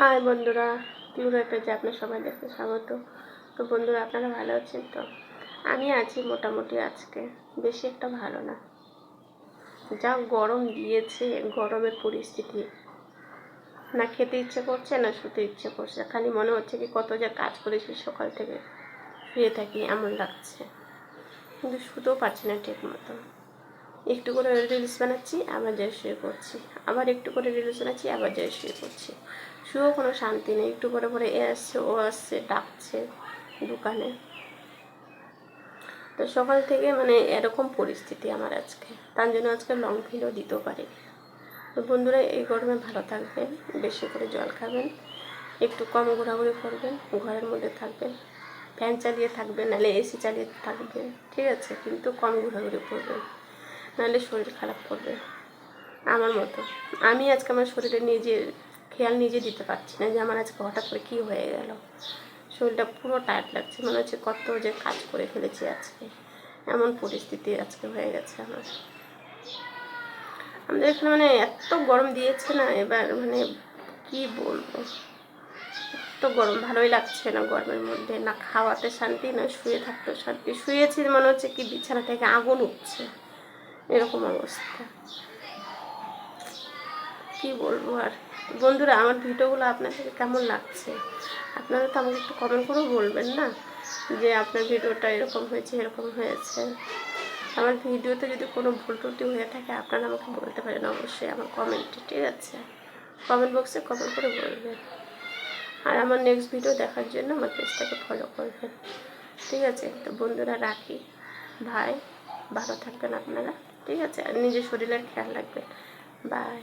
High বন্ধুরা, প্রিয় পেজে আপনার সবাইকে স্বাগত। তো বন্ধুরা, আপনারা ভালো আছেন তো? আমি আছি মোটামুটি। আজকে বেশি একটা ভালো না। যা গরম দিয়েছে, গরমের পরিস্থিতি, না খেতে ইচ্ছে করছে না শুতে ইচ্ছে করছে। খালি মনে হচ্ছে কি কত যে কাজ করেছি সকাল থেকে, শুয়ে থাকি এমন লাগছে, কিন্তু শুতেও পারছি না ঠিক মতো। একটু করে রিলস বানাচ্ছি, আবার যাই শুয়ে পড়ছি, আবার একটু করে রিলস বানাচ্ছি, আবার যাই শুয়ে পড়ছি। শুয়েও কোনো শান্তি নেই। একটু করে পরে এ আসছে, ও আসছে, ডাকছে দোকানে। তো সকাল থেকে মানে এরকম পরিস্থিতি আমার আজকে, তার জন্য আজকে লং ভিডিও দিতেও পারি। তো বন্ধুরা, এই গরমে ভালো থাকবেন, বেশি করে জল খাবেন, একটু কম ঘোরাঘুরি করবেন, ঘরের মধ্যে থাকবেন, ফ্যান চালিয়ে থাকবেন, নাহলে এসি চালিয়ে থাকবেন, ঠিক আছে? কিন্তু কম ঘোরাঘুরি করবেন, নাহলে শরীর খারাপ করবে আমার মতো। আমি আজকে আমার শরীরে খেয়াল নিজে দিতে পারছি না যে আমার আজকে হঠাৎ করে কী হয়ে গেল। শরীরটা পুরো টায়ার্ড লাগছে, মনে হচ্ছে কত যে কাজ করে ফেলেছি আজকে, এমন পরিস্থিতি আজকে হয়ে গেছে আমার। আমাদের এখানে মানে এত গরম দিয়েছে না এবার, মানে কি বলবো, এত গরম, ভালোই লাগছে না গরমের মধ্যে। না খাওয়াতে শান্তি, না শুয়ে থাকতেও শান্তি। শুয়েছি মনে হচ্ছে কি বিছানা থেকে আগুন উঠছে, এরকম অবস্থা। কি বলবো আর। বন্ধুরা, আমার ভিডিওগুলো আপনাদের কেমন লাগছে? আপনারা তো আমাকে একটু কমেন্ট করেও বলবেন না যে আপনার ভিডিওটা এরকম হয়েছে, এরকম হয়েছে। আমার ভিডিওতে যদি কোনো ভুল ত্রুটি হয়ে থাকে, আপনারা আমাকে বলতে পারেন অবশ্যই আমার কমেন্টে, ঠিক আছে? কমেন্ট বক্সে কমেন্ট করে বলবেন। আর আমার নেক্সট ভিডিও দেখার জন্য আমার পেজটাকে ফলো করবেন, ঠিক আছে? তো বন্ধুরা, রাখি। ভাই, ভালো থাকবেন আপনারা, ঠিক আছে? আর নিজের শরীরের খেয়াল রাখবেন। বাই।